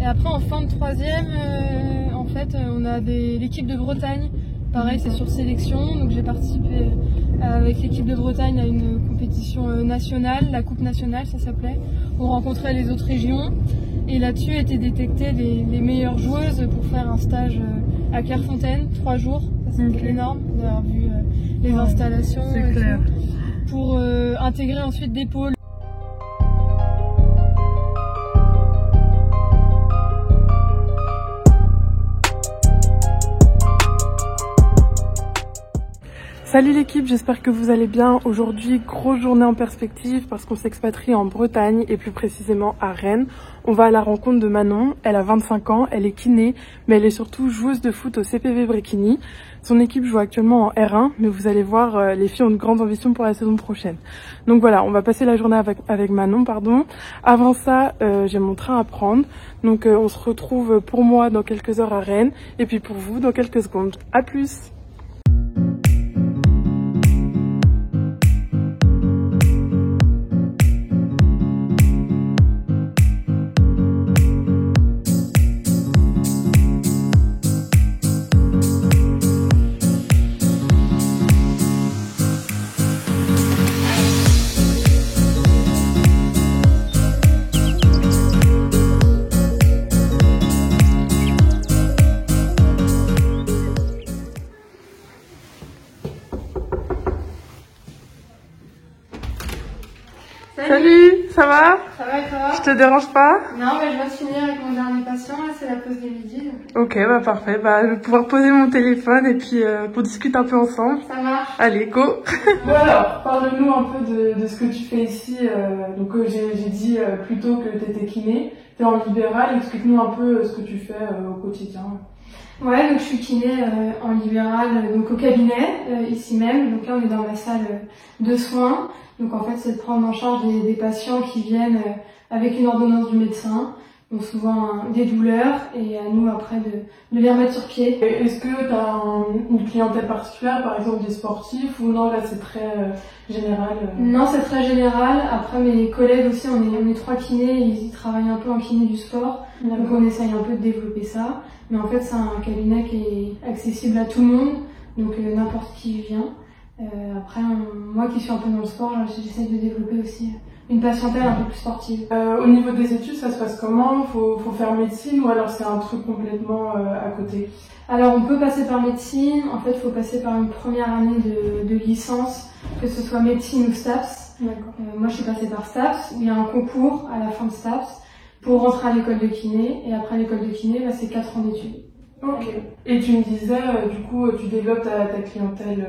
Et après en fin de troisième, en fait, on a l'équipe de Bretagne. Pareil, c'est sur sélection, donc j'ai participé avec l'équipe de Bretagne à une compétition nationale, la Coupe nationale ça s'appelait. On rencontrait les autres régions et là-dessus étaient détectées les meilleures joueuses pour faire un stage à Clairefontaine, 3 jours, ça c'était énorme d'avoir vu les installations et clair. tout, pour intégrer ensuite des pôles. Salut l'équipe, j'espère que vous allez bien. Aujourd'hui, grosse journée en perspective parce qu'on s'expatrie en Bretagne et plus précisément à Rennes. On va à la rencontre de Manon, elle a 25 ans, elle est kiné, mais elle est surtout joueuse de foot au CPV Bréquigny. Son équipe joue actuellement en R1, mais vous allez voir, les filles ont de grandes ambitions pour la saison prochaine. Donc voilà, on va passer la journée avec Manon, pardon. Avant ça, j'ai mon train à prendre. Donc on se retrouve pour moi dans quelques heures à Rennes et puis pour vous dans quelques secondes. À plus! Salut, ça va? Ça va et toi? Je te dérange pas? Non, mais je viens de finir avec mon dernier patient, là c'est la pause du midi. Donc... Ok, bah parfait, bah je vais pouvoir poser mon téléphone et puis qu'on discute un peu ensemble. Ça marche. Allez, go. Bon alors, parle-nous un peu de ce que tu fais ici. Donc j'ai dit plus tôt que tu étais kiné, tu es en libéral, explique-nous un peu ce que tu fais au quotidien. Ouais, donc je suis kiné en libéral, donc au cabinet, ici même. Donc là on est dans la salle de soins. Donc en fait c'est de prendre en charge des patients qui viennent avec une ordonnance du médecin, donc souvent des douleurs, et à nous après de les remettre sur pied. Est-ce que tu as une clientèle particulière, par exemple des sportifs, ou non, là c'est très général? Non, c'est très général. Après mes collègues aussi, on est 3 kinés, ils travaillent un peu en kiné du sport, donc on essaye un peu de développer ça. Mais en fait c'est un cabinet qui est accessible à tout le monde, donc n'importe qui vient. Après, moi qui suis un peu dans le sport, j'essaie de développer aussi une patientèle un peu plus sportive. Au niveau des études, ça se passe comment? Faut faire médecine ou alors c'est un truc complètement à côté? Alors on peut passer par médecine, en fait il faut passer par une première année de licence, que ce soit médecine ou STAPS. Moi je suis passée par STAPS, il y a un concours à la fin de STAPS pour rentrer à l'école de kiné, et après l'école de kiné, là, c'est 4 ans d'études. Ok. Et tu me disais, du coup, tu développes ta clientèle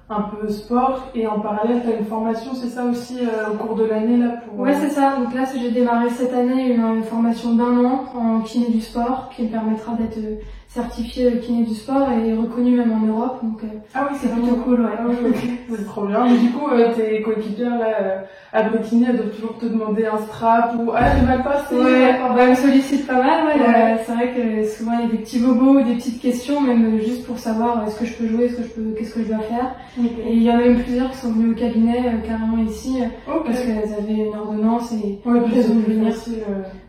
un peu sport, et en parallèle, tu as une formation, c'est ça aussi, au cours de l'année là pour... Ouais, c'est ça. Donc là, j'ai démarré cette année une formation d'1 an en kiné du sport, qui me permettra d'être certifiée kiné du sport et reconnue même en Europe. Donc ah oui, c'est plutôt cool, ouais. Ah oui, okay. C'est trop bien. Mais du coup, tes coéquipières là, à Bréquigny, elles doivent toujours te demander un strap ou ah, j'ai mal passé. Ouais, bah, elles me sollicitent pas mal. Ouais. C'est vrai que souvent il y a des petits bobos ou des petites questions, même juste pour savoir est-ce que je peux jouer, qu'est-ce que je dois faire. Okay. Et il y en a même plusieurs qui sont venus au cabinet carrément ici parce qu'elles avaient une ordonnance et elles ont dû venir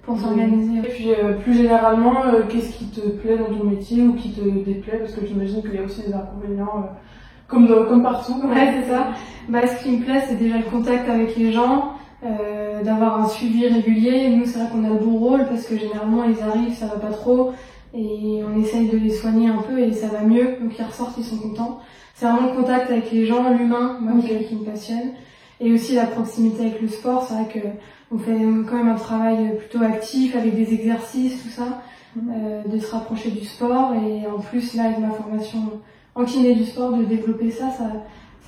pour s'organiser. Et puis plus généralement, qu'est-ce qui te plaît dans ton métier ou qui te déplaît, parce que j'imagine qu'il y a aussi des inconvénients comme partout. Ouais, c'est ça. Bah, ce qui me plaît, c'est déjà le contact avec les gens, d'avoir un suivi régulier. Nous, c'est vrai qu'on a le bon rôle parce que généralement ils arrivent, ça va pas trop, et on essaye de les soigner un peu et ça va mieux, donc ils ressortent, ils sont contents. C'est vraiment le contact avec les gens, l'humain, moi qui me passionne, et aussi la proximité avec le sport. C'est vrai que on fait quand même un travail plutôt actif avec des exercices, tout ça, de se rapprocher du sport, et en plus là avec ma formation en kiné du sport, de développer ça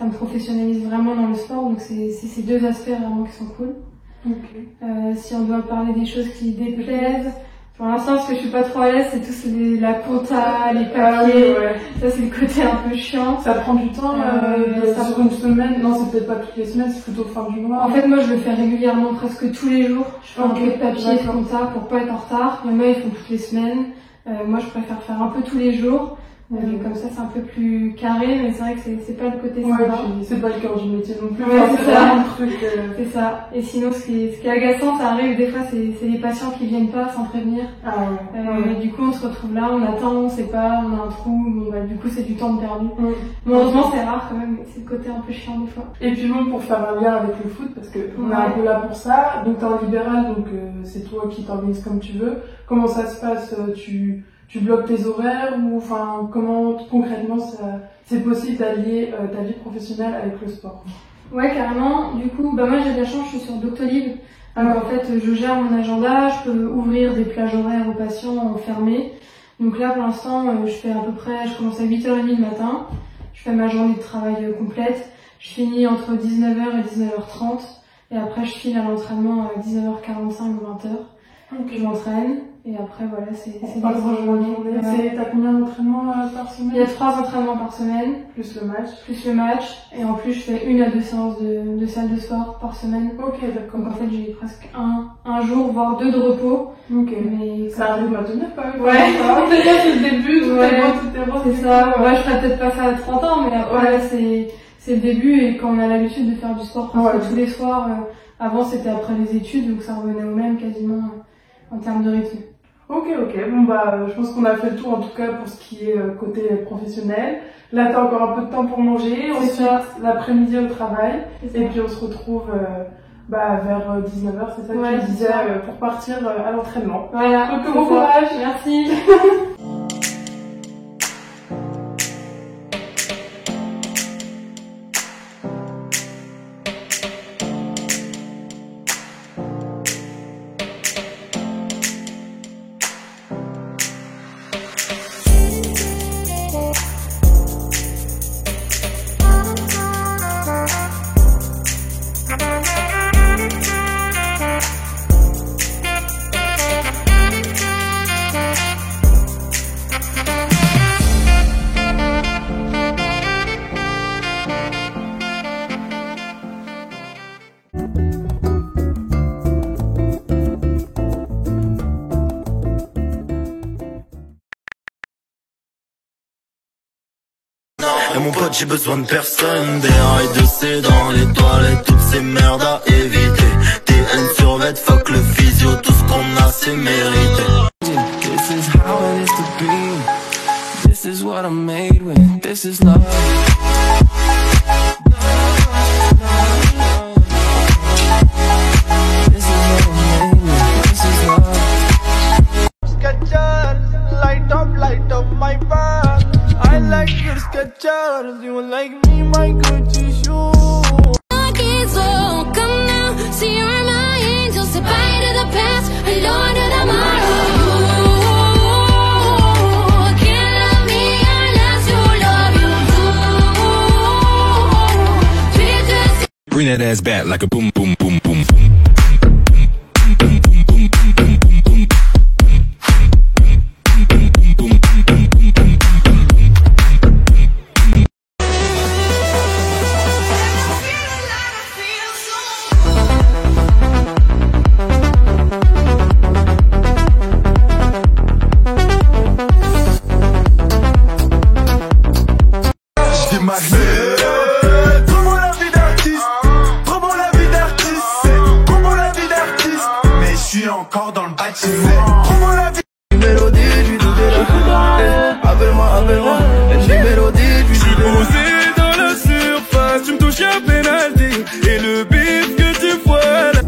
me professionnalise vraiment dans le sport, donc c'est ces deux aspects vraiment qui sont cool. Okay. Si on doit parler des choses qui déplaisent, pour l'instant, ce que je suis pas trop à l'aise, c'est tout la compta, les papiers. Ouais. Ça, c'est le côté un peu chiant. Ça prend du temps, ça prend une semaine. Non, c'est peut-être pas toutes les semaines, c'est plutôt fin du mois. En fait, moi, je le fais régulièrement, presque tous les jours. Je fais un peu de papier, de compta, pour pas être en retard. Il y en a, ils font toutes les semaines. Moi, je préfère faire un peu tous les jours. Comme ça, c'est un peu plus carré, mais c'est vrai que c'est pas le côté sympa. C'est pas le cœur du métier non plus. Ouais, c'est ça. Truc, C'est ça. Et sinon, ce qui est agaçant, ça arrive des fois, c'est les patients qui viennent pas sans prévenir. Et du coup, on se retrouve là, on attend, on sait pas, on a un trou, bon, bah, du coup, c'est du temps de perdu. Mais heureusement, c'est rare quand même, c'est le côté un peu chiant des fois. Et puis bon, pour faire un lien avec le foot, parce que on est un peu là pour ça, donc t'es en libéral, donc c'est toi qui t'organises comme tu veux. Comment ça se passe? Tu bloques tes horaires ou enfin comment concrètement c'est possible d'allier ta vie professionnelle avec le sport? Ouais, carrément. Du coup, bah moi j'ai de la chance, je suis sur Doctolib. Donc en fait, je gère mon agenda, je peux ouvrir des plages horaires aux patients fermés. Donc là, pour l'instant, je commence à 8h30 le matin. Je fais ma journée de travail complète. Je finis entre 19h et 19h30. Et après, je file à l'entraînement à 19h45 ou 20h. Donc je m'entraîne. Et après, voilà, c'est des grosses journées. T'as combien d'entraînements par semaine? Il y a 3 entraînements par semaine. Plus le match. Plus le match. Et en plus, je fais 1 à 2 séances de salle de sport par semaine. Ok, d'accord. Donc en fait, j'ai presque un jour, voire 2 de repos. Ok. Mais ça arrive à tenir quand même. Ouais. C'est le début, tout est bon. C'est ça. Ouais, je ferais peut-être pas ça à 30 ans, mais après, c'est le début. Et quand on a l'habitude de faire du sport presque tous les soirs, avant c'était après les études, donc ça revenait au même quasiment en termes de rythme. Ok, bon bah je pense qu'on a fait le tour en tout cas pour ce qui est côté professionnel. Là t'as encore un peu de temps pour manger, ensuite l'après-midi au travail, et puis on se retrouve vers 19h, c'est ça que tu disais, pour partir à l'entraînement. Voilà. Donc bon courage. Merci. Et mon pote, j'ai besoin de personne. Des rails de C dans les toilettes, toutes ces merdes à éviter. TN sur vêt, fuck le physio, tout ce qu'on a c'est mérité. This is how it is to be. This is what I'm made with. This is love. This is what I'm made with. This is love. Skechers, light up my path. I like your Skechers, you like me, my Gucci shoes. So come now, see you're my angel. Say bye to the past, hello to tomorrow. You can't love me unless you love you too. Bring that ass back like a boom, boom, boom, boom. Encore dans le bâtiment. Prends-moi la vie. Mélodie, je lui dis appelle-moi, une mélodie, je lui dis posé dans la surface, tu me touches à pénalty. Et le bif que tu vois là.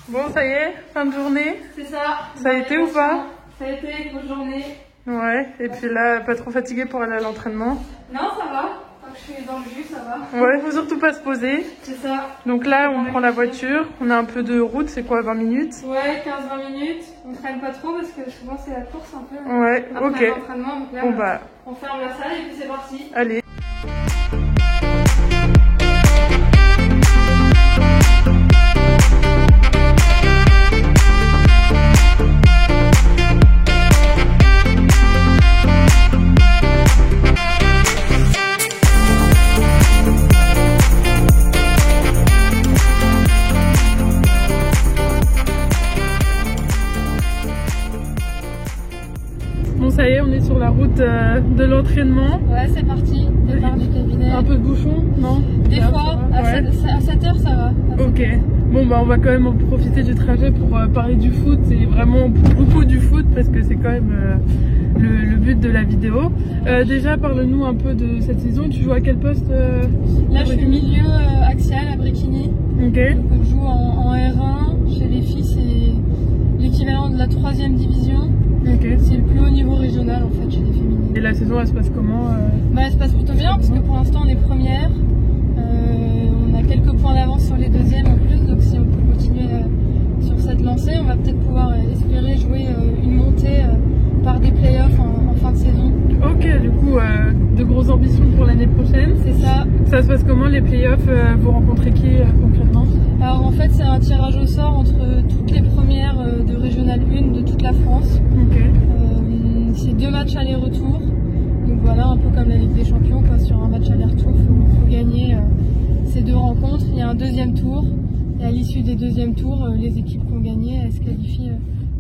Bon, ça y est, fin de journée. C'est ça. Ça a été ou pas? Ça a été, grosse journée. Ouais, et puis là, pas trop fatigué pour aller à l'entraînement? Non, ça va. Tant que je suis dans le jus, ça va. Ouais, faut surtout pas se poser. C'est ça. Donc là, on prend la voiture, on a un peu de route, c'est quoi, 20 minutes? Ouais, 15-20 minutes. On traîne pas trop parce que souvent c'est la course un peu. Ouais, après ok. l'entraînement, donc là, Bon bah, on ferme la salle et puis c'est parti. allez. la route de l'entraînement. Ouais, c'est parti, départ du cabinet. Un peu de bouchon, non? Des fois, à 7h ça va. Ok, bon bah on va quand même en profiter du trajet pour parler du foot, et vraiment beaucoup du foot parce que c'est quand même le but de la vidéo. Déjà parle-nous un peu de cette saison, tu joues à quel poste? Là je suis milieu axial à Bréquigny. Ok. Donc on joue en R1, chez les filles c'est l'équivalent de la 3e division. Ok. C'est le plus haut niveau régional en fait chez les féminines. Et la saison elle se passe comment? Bah elle se passe plutôt bien parce que pour l'instant on est première. On a quelques points d'avance sur les deuxièmes en plus, donc si on peut continuer sur cette lancée, on va peut-être pouvoir espérer jouer une montée par des playoffs en fin de saison. Ok, du coup, de grosses ambitions pour l'année prochaine. C'est ça. Ça se passe comment les playoffs? Vous rencontrez qui concrètement? Alors en fait c'est un tirage au sort entre toutes les premières de Régional 1 de toute la France. Ok. C'est 2 matchs aller-retour. Donc voilà, un peu comme la Ligue des Champions, quoi. Sur un match aller-retour, il faut gagner ces 2 rencontres. Il y a un deuxième tour. Et à l'issue des deuxièmes tours, les équipes qui ont gagné, elles se qualifient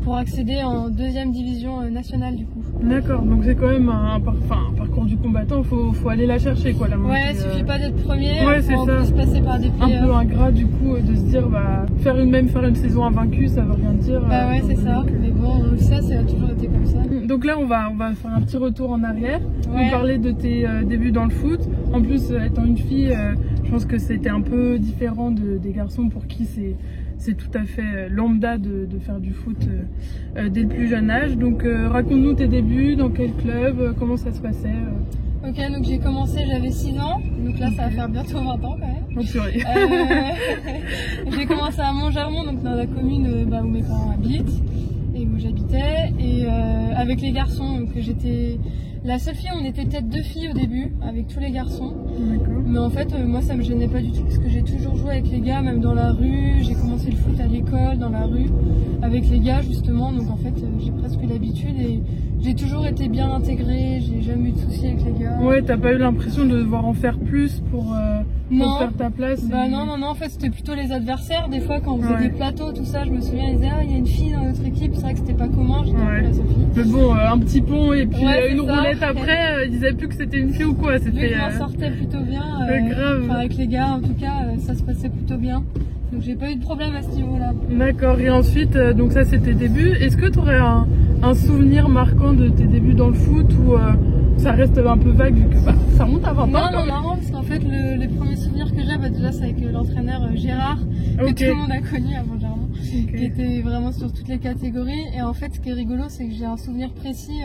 pour accéder en 2e division nationale du coup. D'accord, donc c'est quand même un parcours du combattant, faut aller la chercher quoi la montée. Ouais, il suffit pas d'être premier, ouais, faut en plus passer par des playoffs. Un peu ingrat du coup de se dire bah faire une saison invaincue ça veut rien dire. Bah ouais c'est ça, mais bon ça a toujours été comme ça. Donc là on va faire un petit retour en arrière, ouais. On parlait de tes débuts dans le foot. En plus étant une fille, je pense que c'était un peu différent des garçons pour qui c'est tout à fait lambda de faire du foot dès le plus jeune âge. Donc raconte-nous tes débuts, dans quel club, comment ça se passait Ok, donc j'ai commencé, j'avais 6 ans, donc là ça va faire bientôt 20 ans quand même. Oh, purée. J'ai commencé à Montgermont, donc dans la commune où mes parents habitent et où j'habitais, et avec les garçons, donc j'étais la seule fille, on était peut-être 2 filles au début, avec tous les garçons. Mais en fait, moi ça me gênait pas du tout, parce que j'ai toujours joué avec les gars, même dans la rue, j'ai commencé le foot à l'école, dans la rue, avec les gars justement, donc en fait j'ai presque eu l'habitude et j'ai toujours été bien intégrée, j'ai jamais eu de soucis avec les gars. Ouais, t'as pas eu l'impression de devoir en faire plus pour faire ta place? Bah non, en fait c'était plutôt les adversaires, des fois quand on faisait des plateaux, tout ça, je me souviens, ils disaient ah il y a une fille dans notre équipe, c'est vrai que c'était pas commun, j'étais un peu la seule fille. Mais bon, un petit pont et puis une ça. roulette après, ils disaient plus que c'était une fille ou quoi, c'était... Je m'en sortais plutôt bien, grave. avec les gars en tout cas, ça se passait plutôt bien. Donc j'ai pas eu de problème à ce niveau-là. D'accord, et ensuite, donc ça c'est tes débuts. Est-ce que tu aurais un souvenir marquant de tes débuts dans le foot ou ça reste un peu vague vu que ça monte à 20 ans? Non, marrant, parce qu'en fait les premiers souvenirs que j'ai, déjà c'est avec l'entraîneur Gérard, que tout le monde a connu avant Germain, qui était vraiment sur toutes les catégories. Et en fait ce qui est rigolo, c'est que j'ai un souvenir précis,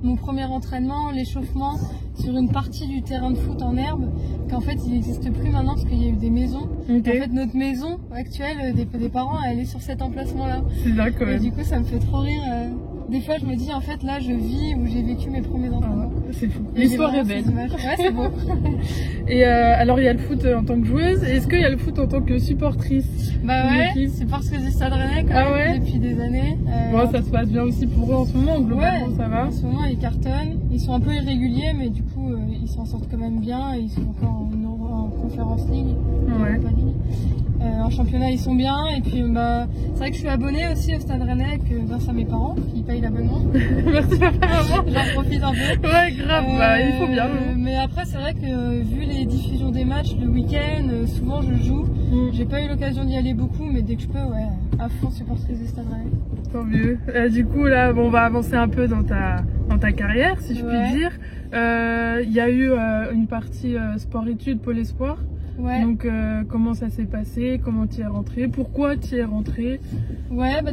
mon premier entraînement, l'échauffement sur une partie du terrain de foot en herbe, qu'en fait il n'existe plus maintenant parce qu'il y a eu des maisons. En fait notre maison actuelle des parents, elle est sur cet emplacement là. C'est là quand même. Et du coup ça me fait trop rire. Des fois je me dis en fait là je vis où j'ai vécu mes premiers entraînements. C'est fou. L'histoire est belle. Ouais, c'est beau. Et alors il y a le foot en tant que joueuse, est-ce qu'il y a le foot en tant que supportrice? Bah ouais, c'est parce que du Stade Rennais quand même, depuis des années. Bon, ça se passe bien aussi pour eux en ce moment, globalement ça va. En ce moment ils cartonnent, ils sont un peu irréguliers mais du coup ils s'en sortent quand même bien, ils sont encore en Conference League, Europa League. En championnat ils sont bien, et puis c'est vrai que je suis abonnée aussi au Stade Rennais grâce à mes parents qui payent l'abonnement. Merci papa, maman. J'en profite un peu. Ouais grave, il faut bien. Mais après c'est vrai que vu les diffusions des matchs le week-end, souvent je joue. J'ai pas eu l'occasion d'y aller beaucoup, mais dès que je peux, à fond supportrice du Stade Rennais. Tant mieux. Du coup là on va avancer un peu dans ta carrière si je puis dire. Il y a eu une partie sport-études, Pôle Espoir. Donc comment ça s'est passé, comment tu es rentrée, pourquoi tu es rentrée?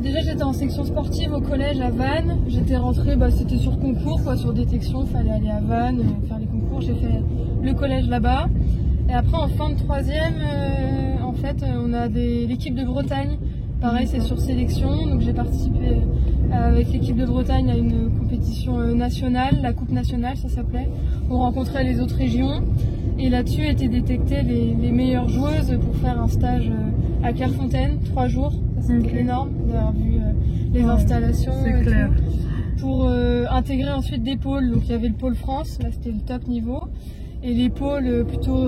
Déjà j'étais en section sportive au collège à Vannes. J'étais rentrée, c'était sur concours, sur détection, fallait aller à Vannes, faire les concours. J'ai fait le collège là-bas. Et après en fin de 3e, en fait on a l'équipe de Bretagne. Pareil, c'est sur sélection, donc j'ai participé avec l'équipe de Bretagne à une compétition nationale, la Coupe nationale ça s'appelait. On rencontrait les autres régions et là-dessus étaient détectées les meilleures joueuses pour faire un stage à Clairefontaine, 3 jours. C'était énorme d'avoir vu les installations. C'est clair. Pour intégrer ensuite des pôles, donc il y avait le pôle France, là c'était le top niveau, et les pôles plutôt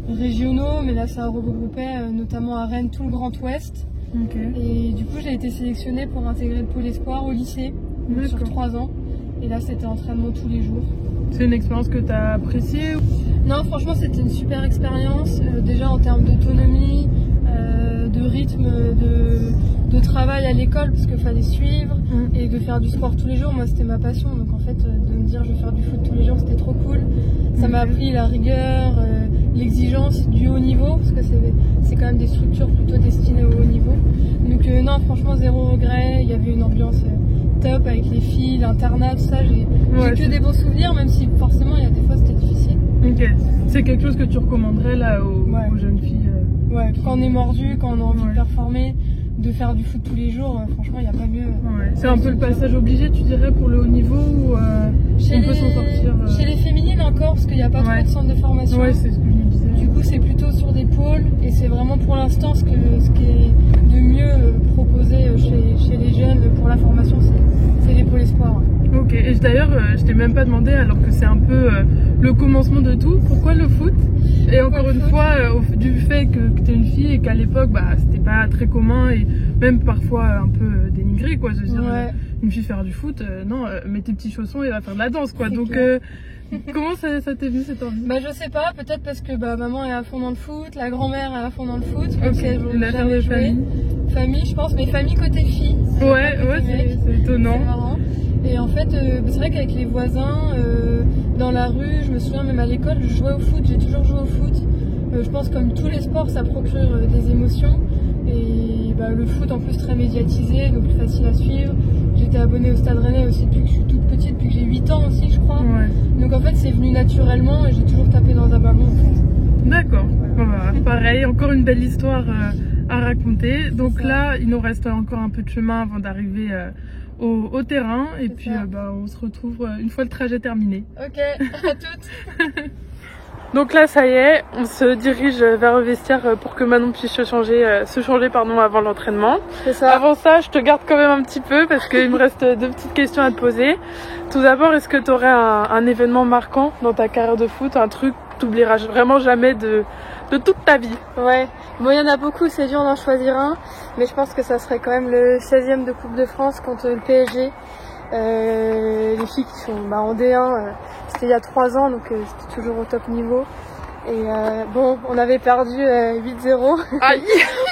régionaux, mais là ça regroupait notamment à Rennes tout le Grand Ouest. Et du coup j'ai été sélectionnée pour intégrer le pôle espoir au lycée, sur 3 ans. Et là, c'était entraînement tous les jours. C'est une expérience que tu as appréciée? Non, franchement, c'était une super expérience. Déjà en termes d'autonomie, de rythme, de travail à l'école, parce qu'il fallait suivre, et de faire du sport tous les jours. Moi, c'était ma passion. Donc en fait, de me dire je vais faire du foot tous les jours, c'était trop cool. Ça m'a appris la rigueur, l'exigence du haut niveau, parce que c'est quand même des structures plutôt destinées au haut niveau. Donc non, franchement, zéro regret. Il y avait une ambiance top avec les filles, l'internat, tout ça. J'ai que des bons souvenirs, même si forcément, il y a des fois, c'était difficile. Ok. C'est quelque chose que tu recommanderais là aux jeunes filles? Ouais, quand on est mordu, quand on a envie de performer, de faire du foot tous les jours, franchement, il n'y a pas mieux. Ouais. C'est un peu le passage obligé, tu dirais, pour le haut niveau, ou on peut s'en sortir Chez les féminines encore, parce qu'il n'y a pas trop de centres de formation. Ouais, c'est ce que je me disais. Du coup, c'est plutôt sur des pôles, et c'est vraiment pour l'instant ce qui est de mieux proposé chez les jeunes pour la formation, c'est les pôles espoirs. Ok, et d'ailleurs, je t'ai même pas demandé, alors que c'est un peu le commencement de tout, pourquoi le foot? Et encore une fois, du fait que tu es une fille et qu'à l'époque, c'était pas très commun et même parfois un peu dénigré, quoi. Je veux dire, une fille faire du foot, non, mets tes petits chaussons et va faire de la danse, quoi. Donc, comment ça t'est venu cette envie? Je sais pas, peut-être parce que maman est à fond dans le foot, la grand-mère est à fond dans le foot, même si elle n'a jamais joué. Famille, je pense, mais famille côté fille. Ouais, c'est étonnant. C'est marrant. Et en fait, c'est vrai qu'avec les voisins, dans la rue, je me souviens même à l'école, je jouais au foot, j'ai toujours joué au foot. Je pense comme tous les sports, ça procure des émotions. Et le foot en plus très médiatisé, donc plus facile à suivre. J'étais abonnée au Stade Rennais aussi depuis que je suis toute petite, depuis que j'ai 8 ans aussi, je crois. Ouais. Donc en fait, c'est venu naturellement et j'ai toujours tapé dans un ballon. En fait. D'accord. Voilà. Pareil, encore une belle histoire à raconter. Donc là, il nous reste encore un peu de chemin avant d'arriver au terrain. Et puis on se retrouve une fois le trajet terminé. Ok, à toutes. Donc là, ça y est, on se dirige vers le vestiaire pour que Manon puisse se changer avant l'entraînement. C'est ça. Avant ça, je te garde quand même un petit peu parce qu'il me reste 2 petites questions à te poser. Tout d'abord, est-ce que tu aurais un événement marquant dans ta carrière de foot, un truc que tu n'oublieras vraiment jamais de toute ta vie? Ouais, bon, il y en a beaucoup, c'est dur d'en choisir un, mais je pense que ça serait quand même le 16e de Coupe de France contre le PSG. Les filles qui sont en D1, c'était il y a 3 ans, donc c'était toujours au top niveau. Et on avait perdu 8-0. Aïe.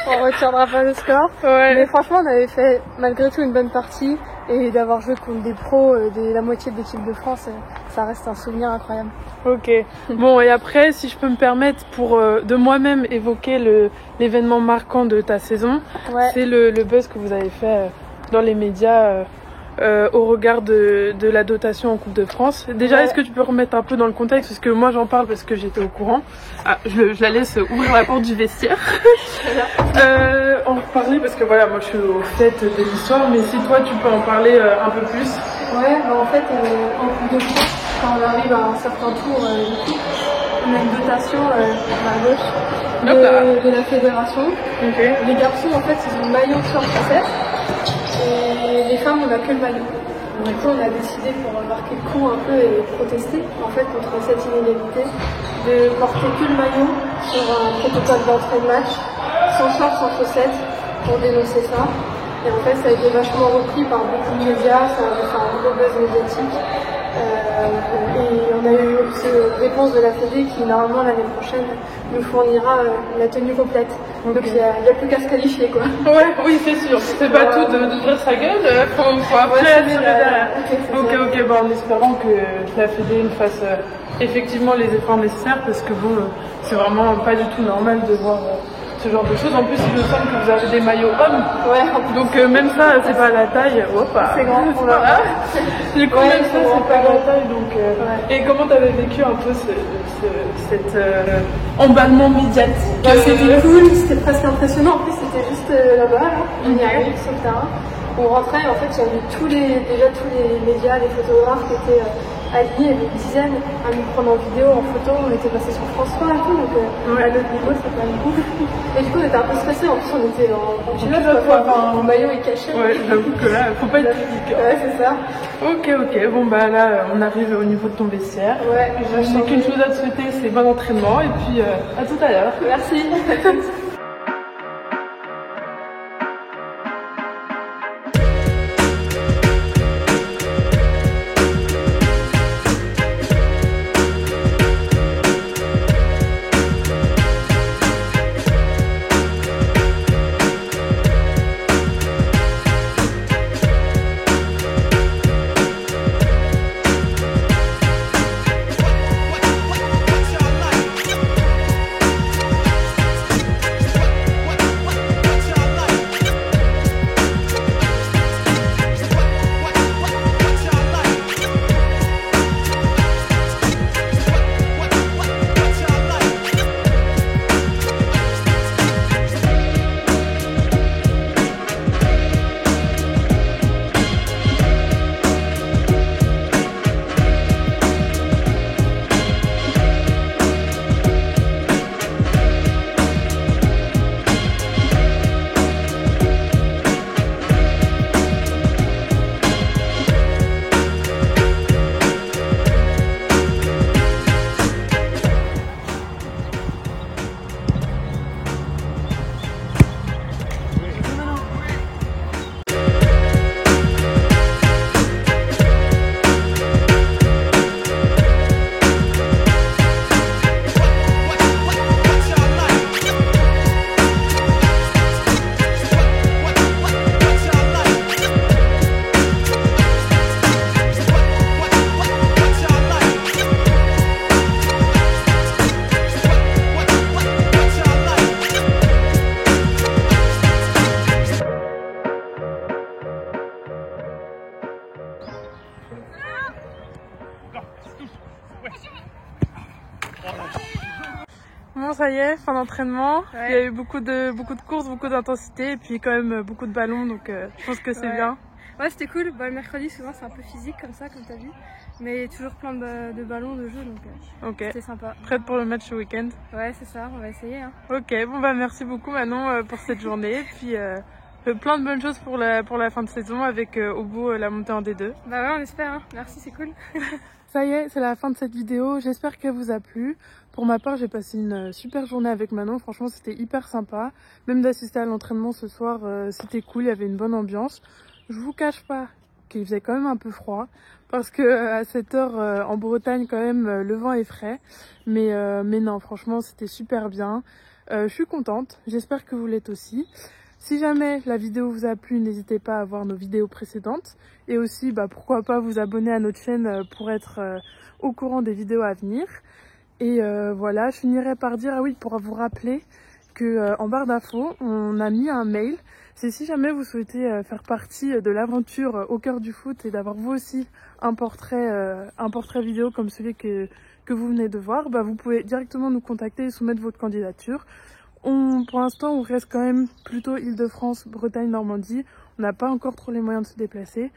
On retiendra pas le score. Ouais. Mais franchement, on avait fait malgré tout une bonne partie. Et d'avoir joué contre des pros, la moitié de l'équipe de France, ça reste un souvenir incroyable. Ok. Bon, et après, si je peux me permettre de moi-même évoquer l'événement marquant de ta saison, c'est le buzz que vous avez fait dans les médias au regard de la dotation en Coupe de France. Déjà, est-ce que tu peux remettre un peu dans le contexte, parce que moi j'en parle parce que j'étais au courant. Je la laisse ouvrir la porte du vestiaire. En parler parce que voilà, moi je suis au fait de l'histoire, mais si toi tu peux en parler un peu plus. Ouais, en fait, en Coupe de France, quand on arrive à un certain tour on a une dotation à gauche de la fédération. Okay. Les garçons, en fait, ils ont le maillot sur chaussettes. Et les femmes, on n'a que le maillot. Du coup, on a décidé, pour marquer le coup un peu et protester en fait contre cette inégalité, de porter que le maillot sur un protocole d'entrée de match, sans short, sans chaussettes, pour dénoncer ça. Et en fait, ça a été vachement repris par beaucoup de médias, ça a fait un gros buzz médiatique. Et on a eu aussi une réponse de la Fédé qui, normalement, l'année prochaine, nous fournira la tenue complète. Okay. Donc il n'y a plus qu'à se qualifier, quoi. Ouais, oui, c'est sûr. C'est pas tout d'ouvrir sa gueule, faut après tirer derrière. Ok, en espérant que la Fédé nous fasse effectivement les efforts nécessaires, parce que bon, c'est vraiment pas du tout normal de voir ce genre de choses. En plus, il me semble que vous avez des maillots hommes. Ouais. Donc même ça, c'est pas à la taille. C'est grand. Voilà. Du coup, même ça, c'est pas à la taille. Donc, Et comment t'avais vécu un peu cet emballement médiatique? C'était cool, c'était presque impressionnant. En plus, c'était juste là-bas, il y avait sur le terrain. On rentrait, en fait, il y avait tous les médias, les photographes qui étaient alignés, il y avait une dizaine à nous prendre en vidéo, en photo. On était passé sur France 3 et tout, donc à notre niveau, c'était pas une coupe. Et du coup, on était un peu stressés. En plus, on était en culotte, le maillot est caché. Ouais, j'avoue que là, faut pas être critique. Ouais, c'est ça. Ok. Bon, là, on arrive au niveau de ton vestiaire. Ouais, je n'ai qu'une chose à te souhaiter, c'est bon entraînement. Et puis, à tout à l'heure. Merci. bon, ça y est, fin d'entraînement. Il y a eu beaucoup de courses, beaucoup d'intensité et puis quand même beaucoup de ballons, donc je pense que c'est bien. Ouais, c'était cool. Bah, le mercredi, souvent, c'est un peu physique comme ça, comme t'as vu. Mais toujours plein de ballons, de jeux, donc c'était sympa. Prête pour le match ce week-end? Ouais, c'est ça, on va essayer. Hein. Ok, bon bah merci beaucoup Manon pour cette journée. Et puis plein de bonnes choses pour la fin de saison avec au bout la montée en D2. Bah ouais, on espère. Hein. Merci, c'est cool. Ça y est, c'est la fin de cette vidéo. J'espère qu'elle vous a plu. Pour ma part, j'ai passé une super journée avec Manon. Franchement, c'était hyper sympa. Même d'assister à l'entraînement ce soir, c'était cool. Il y avait une bonne ambiance. Je vous cache pas qu'il faisait quand même un peu froid parce que à cette heure en Bretagne quand même le vent est frais. Mais non, franchement, c'était super bien. Je suis contente. J'espère que vous l'êtes aussi. Si jamais la vidéo vous a plu, n'hésitez pas à voir nos vidéos précédentes et aussi pourquoi pas vous abonner à notre chaîne pour être au courant des vidéos à venir. Et voilà, je finirai par dire, ah oui, pour vous rappeler que en barre d'infos, on a mis un mail. C'est si jamais vous souhaitez faire partie de l'aventure au cœur du foot et d'avoir vous aussi un portrait vidéo comme celui que vous venez de voir, vous pouvez directement nous contacter et soumettre votre candidature. Pour l'instant, on reste quand même plutôt Île-de-France, Bretagne, Normandie. On n'a pas encore trop les moyens de se déplacer.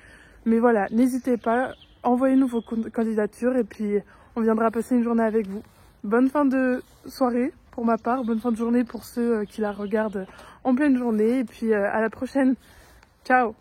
Mais voilà, n'hésitez pas, envoyez-nous vos candidatures et puis on viendra passer une journée avec vous. Bonne fin de soirée pour ma part, bonne fin de journée pour ceux qui la regardent en pleine journée et puis à la prochaine. Ciao!